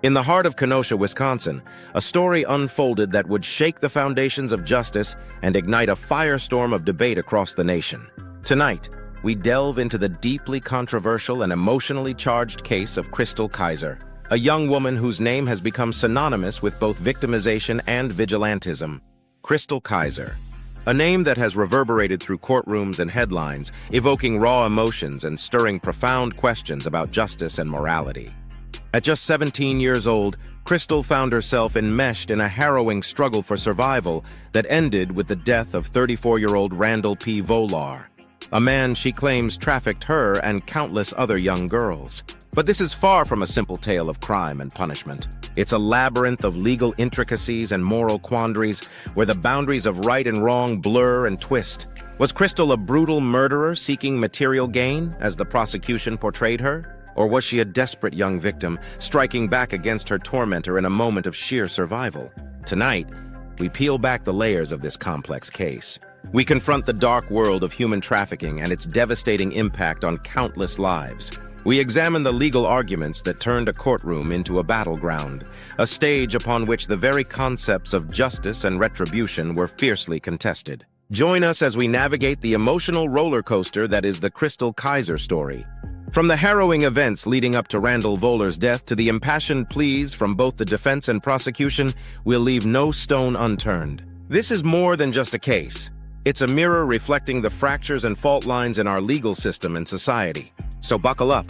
In the heart of Kenosha, Wisconsin, a story unfolded that would shake the foundations of justice and ignite a firestorm of debate across the nation. Tonight, we delve into the deeply controversial and emotionally charged case of Crystal Kaiser, a young woman whose name has become synonymous with both victimization and vigilantism. Crystal Kaiser, a name that has reverberated through courtrooms and headlines, evoking raw emotions and stirring profound questions about justice and morality. At just 17 years old, Crystal found herself enmeshed in a harrowing struggle for survival that ended with the death of 34-year-old Randall P. Volar, a man she claims trafficked her and countless other young girls. But this is far from a simple tale of crime and punishment. It's a labyrinth of legal intricacies and moral quandaries where the boundaries of right and wrong blur and twist. Was Crystal a brutal murderer seeking material gain, as the prosecution portrayed her? Or was she a desperate young victim, striking back against her tormentor in a moment of sheer survival? Tonight, we peel back the layers of this complex case. We confront the dark world of human trafficking and its devastating impact on countless lives. We examine the legal arguments that turned a courtroom into a battleground, a stage upon which the very concepts of justice and retribution were fiercely contested. Join us as we navigate the emotional roller coaster that is the Crystal Kaiser story. From the harrowing events leading up to Randall Volar's death to the impassioned pleas from both the defense and prosecution, we'll leave no stone unturned. This is more than just a case. It's a mirror reflecting the fractures and fault lines in our legal system and society. So buckle up.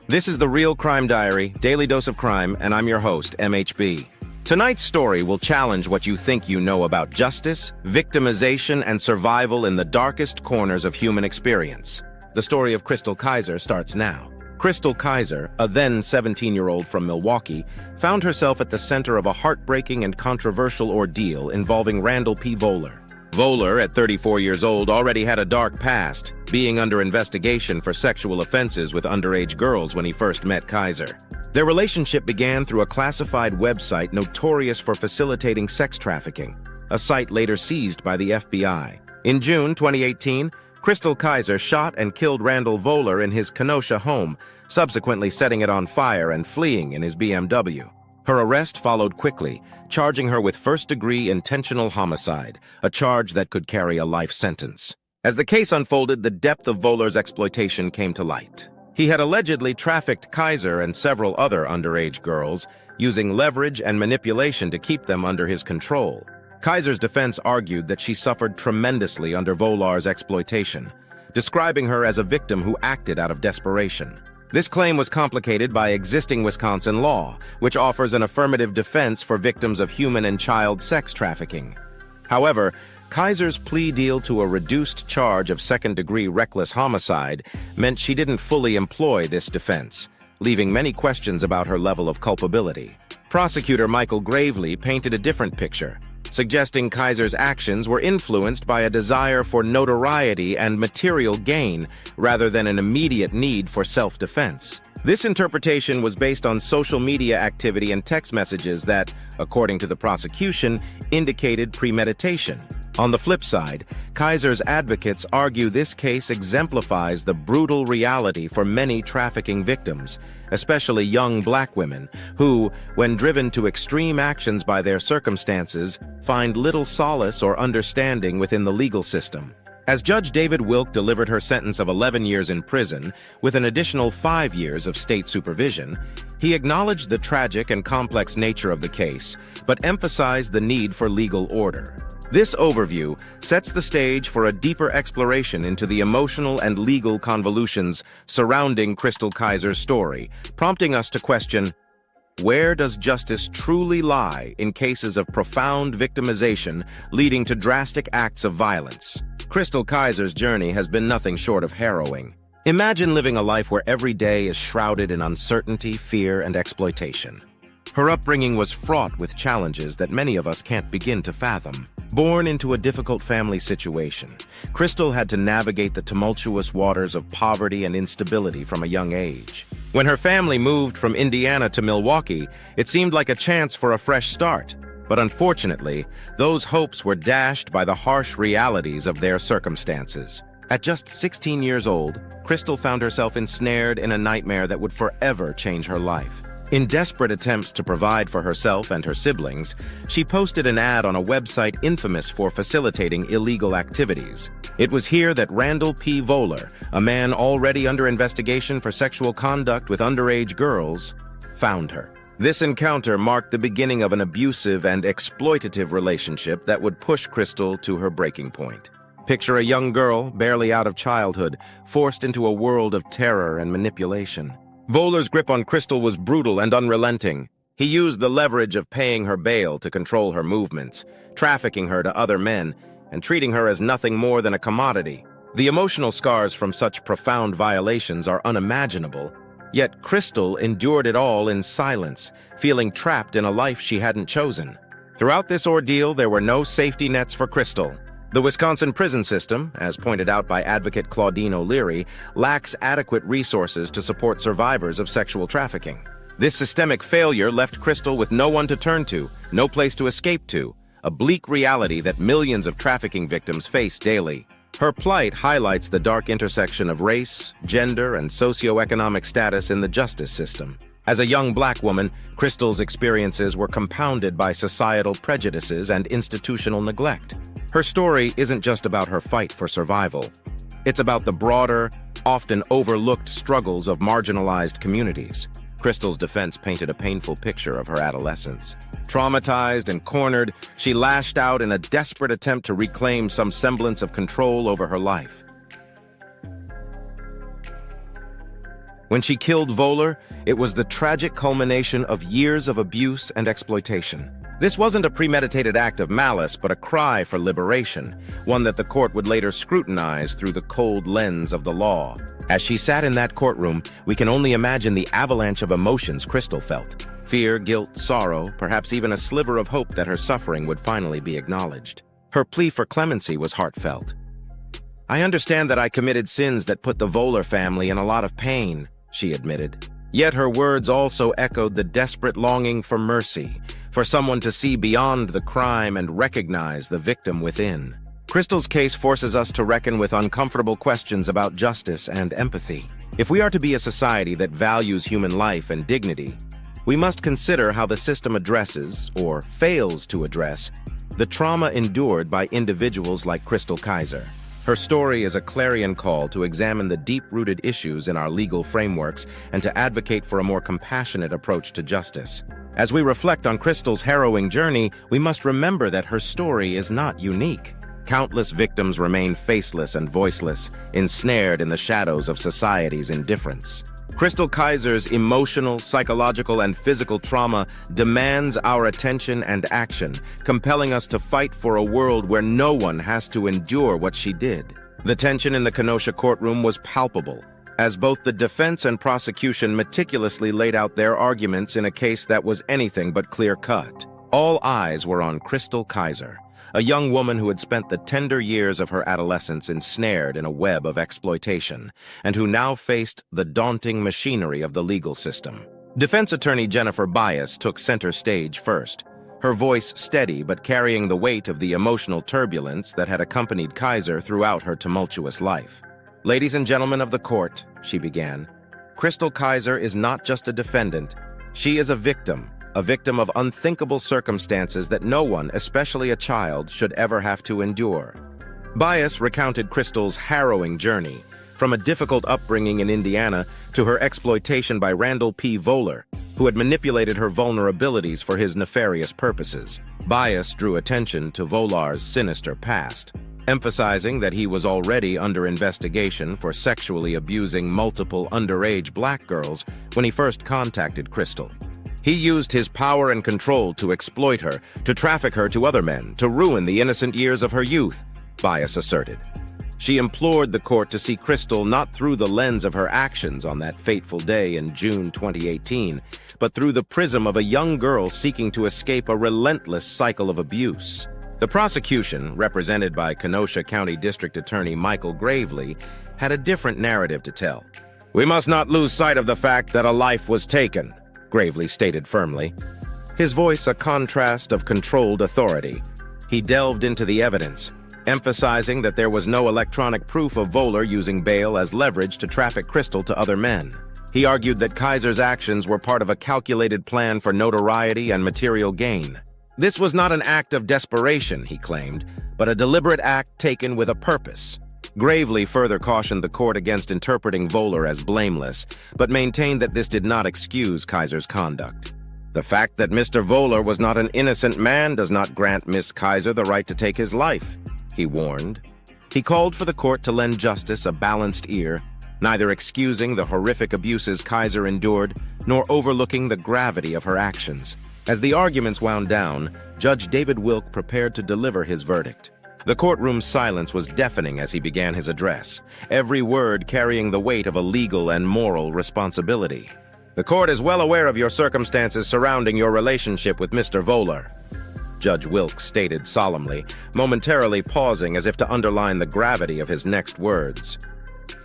This is the Real Crime Diary, Daily Dose of Crime, and I'm your host, MHB. Tonight's story will challenge what you think you know about justice, victimization, and survival in the darkest corners of human experience. The story of Crystal Kaiser starts now. Crystal Kaiser, a then 17-year-old from Milwaukee, found herself at the center of a heartbreaking and controversial ordeal involving Randall P. Volar. Volar, at 34 years old, already had a dark past, being under investigation for sexual offenses with underage girls when he first met Kaiser. Their relationship began through a classified website notorious for facilitating sex trafficking, a site later seized by the FBI. In June 2018, Crystal Kaiser shot and killed Randall Volar in his Kenosha home, subsequently setting it on fire and fleeing in his BMW. Her arrest followed quickly, charging her with first-degree intentional homicide, a charge that could carry a life sentence. As the case unfolded, the depth of Volar's exploitation came to light. He had allegedly trafficked Kaiser and several other underage girls, using leverage and manipulation to keep them under his control. Kaiser's defense argued that she suffered tremendously under Volar's exploitation, describing her as a victim who acted out of desperation. This claim was complicated by existing Wisconsin law, which offers an affirmative defense for victims of human and child sex trafficking. However, Kaiser's plea deal to a reduced charge of second-degree reckless homicide meant she didn't fully employ this defense, leaving many questions about her level of culpability. Prosecutor Michael Gravely painted a different picture, suggesting Kaiser's actions were influenced by a desire for notoriety and material gain rather than an immediate need for self-defense. This interpretation was based on social media activity and text messages that, according to the prosecution, indicated premeditation. On the flip side, Kaiser's advocates argue this case exemplifies the brutal reality for many trafficking victims, especially young black women, who, when driven to extreme actions by their circumstances, find little solace or understanding within the legal system. As Judge David Wilk delivered her sentence of 11 years in prison, with an additional 5 years of state supervision, he acknowledged the tragic and complex nature of the case, but emphasized the need for legal order. This overview sets the stage for a deeper exploration into the emotional and legal convolutions surrounding Crystal Kaiser's story, prompting us to question, where does justice truly lie in cases of profound victimization leading to drastic acts of violence? Crystal Kaiser's journey has been nothing short of harrowing. Imagine living a life where every day is shrouded in uncertainty, fear, and exploitation. Her upbringing was fraught with challenges that many of us can't begin to fathom. Born into a difficult family situation, Crystal had to navigate the tumultuous waters of poverty and instability from a young age. When her family moved from Indiana to Milwaukee, it seemed like a chance for a fresh start. But unfortunately, those hopes were dashed by the harsh realities of their circumstances. At just 16 years old, Crystal found herself ensnared in a nightmare that would forever change her life. In desperate attempts to provide for herself and her siblings, she posted an ad on a website infamous for facilitating illegal activities. It was here that Randall P. Voller, a man already under investigation for sexual conduct with underage girls, found her. This encounter marked the beginning of an abusive and exploitative relationship that would push Crystal to her breaking point. Picture a young girl, barely out of childhood, forced into a world of terror and manipulation. Voller's grip on Crystal was brutal and unrelenting. He used the leverage of paying her bail to control her movements, trafficking her to other men, and treating her as nothing more than a commodity. The emotional scars from such profound violations are unimaginable, yet Crystal endured it all in silence, feeling trapped in a life she hadn't chosen. Throughout this ordeal, there were no safety nets for Crystal. The Wisconsin prison system, as pointed out by advocate Claudine O'Leary, lacks adequate resources to support survivors of sexual trafficking. This systemic failure left Crystal with no one to turn to, no place to escape to, a bleak reality that millions of trafficking victims face daily. Her plight highlights the dark intersection of race, gender, and socioeconomic status in the justice system. As a young black woman, Crystal's experiences were compounded by societal prejudices and institutional neglect. Her story isn't just about her fight for survival. It's about the broader, often overlooked struggles of marginalized communities. Crystal's defense painted a painful picture of her adolescence. Traumatized and cornered, she lashed out in a desperate attempt to reclaim some semblance of control over her life. When she killed Voller, it was the tragic culmination of years of abuse and exploitation. This wasn't a premeditated act of malice, but a cry for liberation, one that the court would later scrutinize through the cold lens of the law. As she sat in that courtroom, we can only imagine the avalanche of emotions Crystal felt. Fear, guilt, sorrow, perhaps even a sliver of hope that her suffering would finally be acknowledged. Her plea for clemency was heartfelt. "I understand that I committed sins that put the Voller family in a lot of pain," she admitted. Yet her words also echoed the desperate longing for mercy, for someone to see beyond the crime and recognize the victim within. Crystal's case forces us to reckon with uncomfortable questions about justice and empathy. If we are to be a society that values human life and dignity, we must consider how the system addresses, or fails to address, the trauma endured by individuals like Crystal Kaiser. Her story is a clarion call to examine the deep-rooted issues in our legal frameworks and to advocate for a more compassionate approach to justice. As we reflect on Crystal's harrowing journey, we must remember that her story is not unique. Countless victims remain faceless and voiceless, ensnared in the shadows of society's indifference. Crystal Kaiser's emotional, psychological, and physical trauma demands our attention and action, compelling us to fight for a world where no one has to endure what she did. The tension in the Kenosha courtroom was palpable, as both the defense and prosecution meticulously laid out their arguments in a case that was anything but clear-cut. All eyes were on Crystal Kaiser, a young woman who had spent the tender years of her adolescence ensnared in a web of exploitation, and who now faced the daunting machinery of the legal system. Defense attorney Jennifer Bias took center stage first, her voice steady but carrying the weight of the emotional turbulence that had accompanied Kaiser throughout her tumultuous life. "Ladies and gentlemen of the court," she began, "Crystal Kaiser is not just a defendant. She is a victim of unthinkable circumstances that no one, especially a child, should ever have to endure." Bias recounted Crystal's harrowing journey, from a difficult upbringing in Indiana to her exploitation by Randall P. Voller, who had manipulated her vulnerabilities for his nefarious purposes. Bias drew attention to Voller's sinister past, emphasizing that he was already under investigation for sexually abusing multiple underage black girls when he first contacted Crystal. He used his power and control to exploit her, to traffic her to other men, to ruin the innocent years of her youth, Bias asserted. She implored the court to see Crystal not through the lens of her actions on that fateful day in June 2018, but through the prism of a young girl seeking to escape a relentless cycle of abuse. The prosecution, represented by Kenosha County District Attorney Michael Gravely, had a different narrative to tell. "We must not lose sight of the fact that a life was taken," Gravely stated firmly, his voice a contrast of controlled authority. He delved into the evidence, emphasizing that there was no electronic proof of Voller using bail as leverage to traffic Crystal to other men. He argued that Kaiser's actions were part of a calculated plan for notoriety and material gain. This was not an act of desperation, he claimed, but a deliberate act taken with a purpose. Gravely further cautioned the court against interpreting Voller as blameless, but maintained that this did not excuse Kaiser's conduct. The fact that Mr. Voller was not an innocent man does not grant Miss Kaiser the right to take his life, he warned. He called for the court to lend justice a balanced ear, neither excusing the horrific abuses Kaiser endured, nor overlooking the gravity of her actions. As the arguments wound down, Judge David Wilk prepared to deliver his verdict. The courtroom's silence was deafening as he began his address, every word carrying the weight of a legal and moral responsibility. The court is well aware of your circumstances surrounding your relationship with Mr. Voller, Judge Wilk stated solemnly, momentarily pausing as if to underline the gravity of his next words.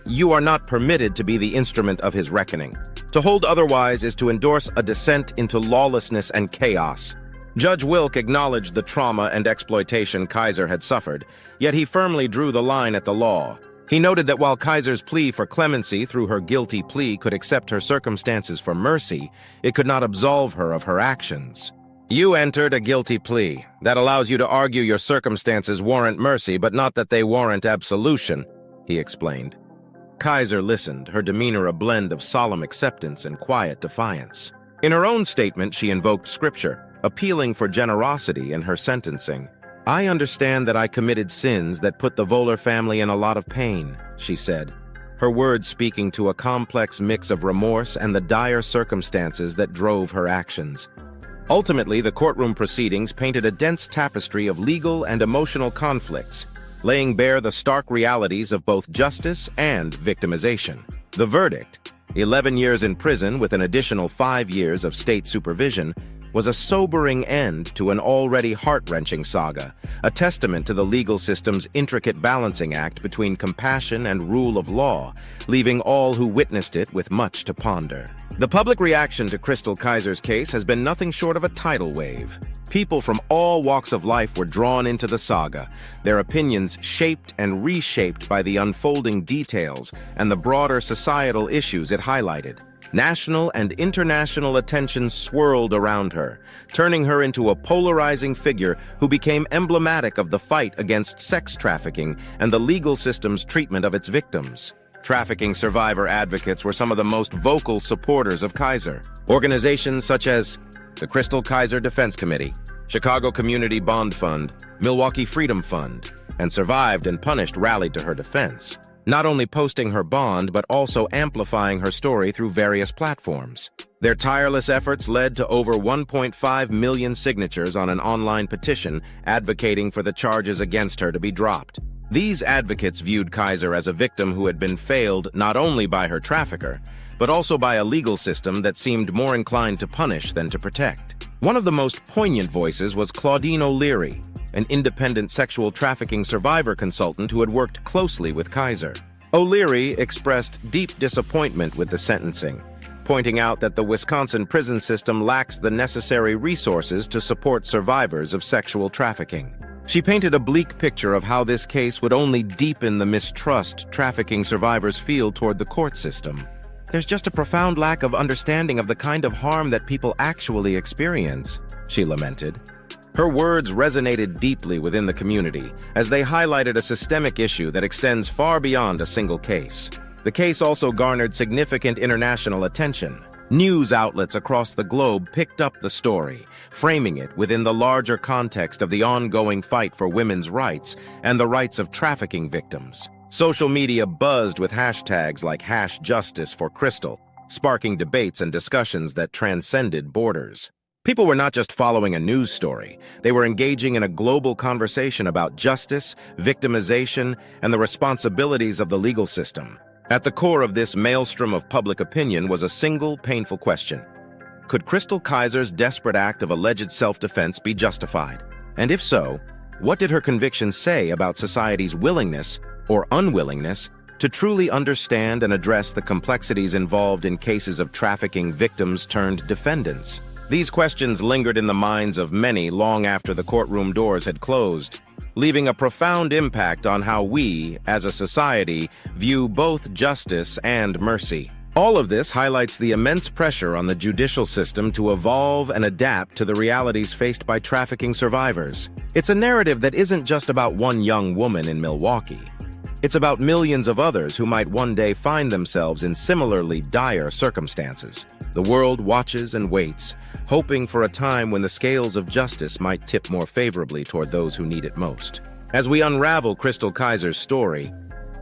You are not permitted to be the instrument of his reckoning. To hold otherwise is to endorse a descent into lawlessness and chaos. Judge Wilk acknowledged the trauma and exploitation Kaiser had suffered, yet he firmly drew the line at the law. He noted that while Kaiser's plea for clemency through her guilty plea could accept her circumstances for mercy, it could not absolve her of her actions. You entered a guilty plea. That allows you to argue your circumstances warrant mercy, but not that they warrant absolution, he explained. Kaiser listened, her demeanor a blend of solemn acceptance and quiet defiance. In her own statement, she invoked scripture, appealing for generosity in her sentencing. I understand that I committed sins that put the Voller family in a lot of pain, she said, her words speaking to a complex mix of remorse and the dire circumstances that drove her actions. Ultimately, the courtroom proceedings painted a dense tapestry of legal and emotional conflicts, laying bare the stark realities of both justice and victimization. The verdict, 11 years in prison with an additional 5 years of state supervision, was a sobering end to an already heart-wrenching saga, a testament to the legal system's intricate balancing act between compassion and rule of law, leaving all who witnessed it with much to ponder. The public reaction to Crystal Kaiser's case has been nothing short of a tidal wave. People from all walks of life were drawn into the saga, their opinions shaped and reshaped by the unfolding details and the broader societal issues it highlighted. National and international attention swirled around her, turning her into a polarizing figure who became emblematic of the fight against sex trafficking and the legal system's treatment of its victims. Trafficking survivor advocates were some of the most vocal supporters of Kaiser. Organizations such as the Crystal Kaiser Defense Committee, Chicago Community Bond Fund, Milwaukee Freedom Fund, and Survived and Punished rallied to her defense, not only posting her bond but also amplifying her story through various platforms. Their tireless efforts led to over 1.5 million signatures on an online petition advocating for the charges against her to be dropped. These advocates viewed Kaiser as a victim who had been failed not only by her trafficker, but also by a legal system that seemed more inclined to punish than to protect. One of the most poignant voices was Claudine O'Leary, an independent sexual trafficking survivor consultant who had worked closely with Kaiser. O'Leary expressed deep disappointment with the sentencing, pointing out that the Wisconsin prison system lacks the necessary resources to support survivors of sexual trafficking. She painted a bleak picture of how this case would only deepen the mistrust trafficking survivors feel toward the court system. There's just a profound lack of understanding of the kind of harm that people actually experience, she lamented. Her words resonated deeply within the community as they highlighted a systemic issue that extends far beyond a single case. The case also garnered significant international attention. News outlets across the globe picked up the story, framing it within the larger context of the ongoing fight for women's rights and the rights of trafficking victims. Social media buzzed with hashtags like #JusticeForCrystal, sparking debates and discussions that transcended borders. People were not just following a news story, they were engaging in a global conversation about justice, victimization, and the responsibilities of the legal system. At the core of this maelstrom of public opinion was a single, painful question. Could Crystal Kaiser's desperate act of alleged self-defense be justified? And if so, what did her convictions say about society's willingness or unwillingness to truly understand and address the complexities involved in cases of trafficking victims turned defendants? These questions lingered in the minds of many long after the courtroom doors had closed, leaving a profound impact on how we, as a society, view both justice and mercy. All of this highlights the immense pressure on the judicial system to evolve and adapt to the realities faced by trafficking survivors. It's a narrative that isn't just about one young woman in Milwaukee. It's about millions of others who might one day find themselves in similarly dire circumstances. The world watches and waits, hoping for a time when the scales of justice might tip more favorably toward those who need it most. As we unravel Crystal Kaiser's story,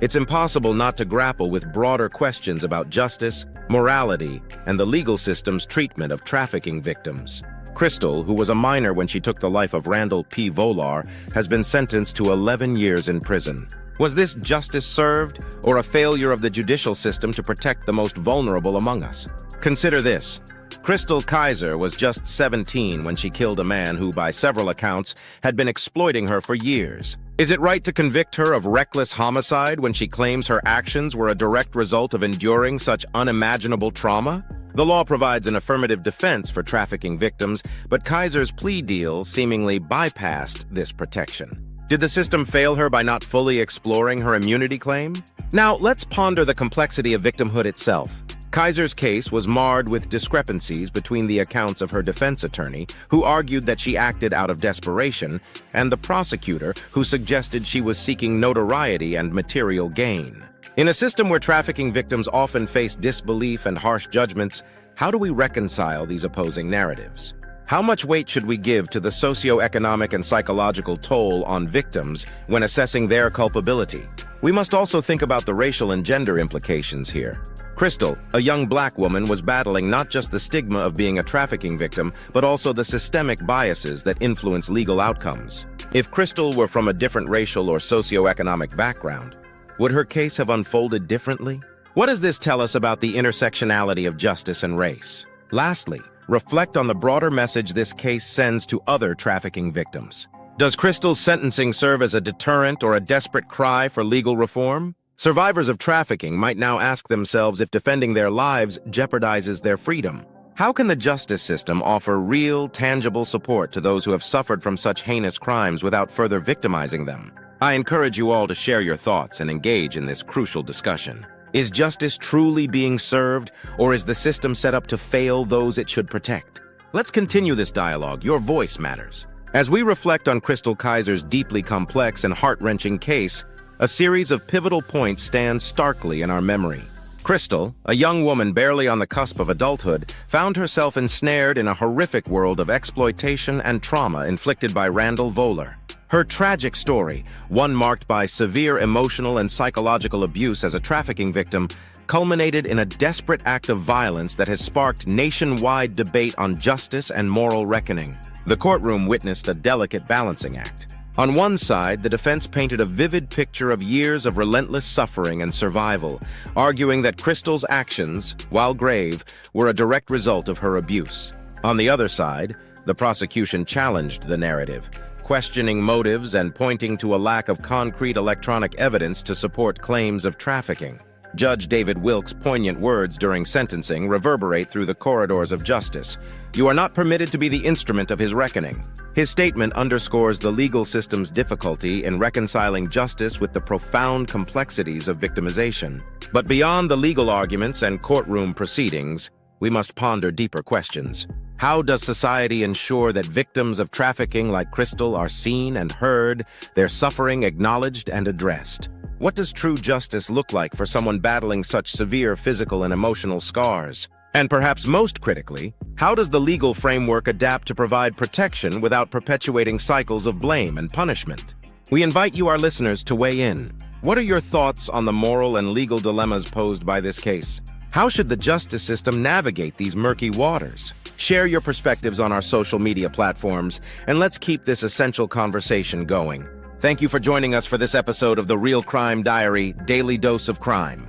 it's impossible not to grapple with broader questions about justice, morality, and the legal system's treatment of trafficking victims. Crystal, who was a minor when she took the life of Randall P. Volar, has been sentenced to 11 years in prison. Was this justice served, or a failure of the judicial system to protect the most vulnerable among us? Consider this. Crystal Kaiser was just 17 when she killed a man who, by several accounts, had been exploiting her for years. Is it right to convict her of reckless homicide when she claims her actions were a direct result of enduring such unimaginable trauma? The law provides an affirmative defense for trafficking victims, but Kaiser's plea deal seemingly bypassed this protection. Did the system fail her by not fully exploring her immunity claim? Now, let's ponder the complexity of victimhood itself. Kaiser's case was marred with discrepancies between the accounts of her defense attorney, who argued that she acted out of desperation, and the prosecutor, who suggested she was seeking notoriety and material gain. In a system where trafficking victims often face disbelief and harsh judgments, how do we reconcile these opposing narratives? How much weight should we give to the socioeconomic and psychological toll on victims when assessing their culpability? We must also think about the racial and gender implications here. Crystal, a young black woman, was battling not just the stigma of being a trafficking victim, but also the systemic biases that influence legal outcomes. If Crystal were from a different racial or socioeconomic background, would her case have unfolded differently? What does this tell us about the intersectionality of justice and race? Lastly, reflect on the broader message this case sends to other trafficking victims. Does Crystal's sentencing serve as a deterrent or a desperate cry for legal reform? Survivors of trafficking might now ask themselves if defending their lives jeopardizes their freedom. How can the justice system offer real, tangible support to those who have suffered from such heinous crimes without further victimizing them? I encourage you all to share your thoughts and engage in this crucial discussion. Is justice truly being served, or is the system set up to fail those it should protect? Let's continue this dialogue. Your voice matters. As we reflect on Crystal Kaiser's deeply complex and heart-wrenching case, a series of pivotal points stand starkly in our memory. Crystal, a young woman barely on the cusp of adulthood, found herself ensnared in a horrific world of exploitation and trauma inflicted by Randall Volar. Her tragic story, one marked by severe emotional and psychological abuse as a trafficking victim, culminated in a desperate act of violence that has sparked nationwide debate on justice and moral reckoning. The courtroom witnessed a delicate balancing act. On one side, the defense painted a vivid picture of years of relentless suffering and survival, arguing that Crystal's actions, while grave, were a direct result of her abuse. On the other side, the prosecution challenged the narrative, questioning motives and pointing to a lack of concrete electronic evidence to support claims of trafficking. Judge David Wilkes' poignant words during sentencing reverberate through the corridors of justice. You are not permitted to be the instrument of his reckoning. His statement underscores the legal system's difficulty in reconciling justice with the profound complexities of victimization. But beyond the legal arguments and courtroom proceedings, we must ponder deeper questions. How does society ensure that victims of trafficking like Crystal are seen and heard, their suffering acknowledged and addressed? What does true justice look like for someone battling such severe physical and emotional scars? And perhaps most critically, how does the legal framework adapt to provide protection without perpetuating cycles of blame and punishment? We invite you, our listeners, to weigh in. What are your thoughts on the moral and legal dilemmas posed by this case? How should the justice system navigate these murky waters? Share your perspectives on our social media platforms, and let's keep this essential conversation going. Thank you for joining us for this episode of the Real Crime Diary, Daily Dose of Crime.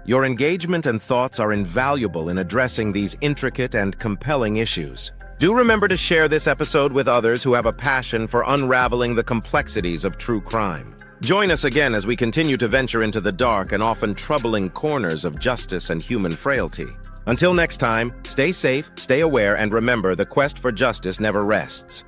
Your engagement and thoughts are invaluable in addressing these intricate and compelling issues. Do remember to share this episode with others who have a passion for unraveling the complexities of true crime. Join us again as we continue to venture into the dark and often troubling corners of justice and human frailty. Until next time, stay safe, stay aware, and remember the quest for justice never rests.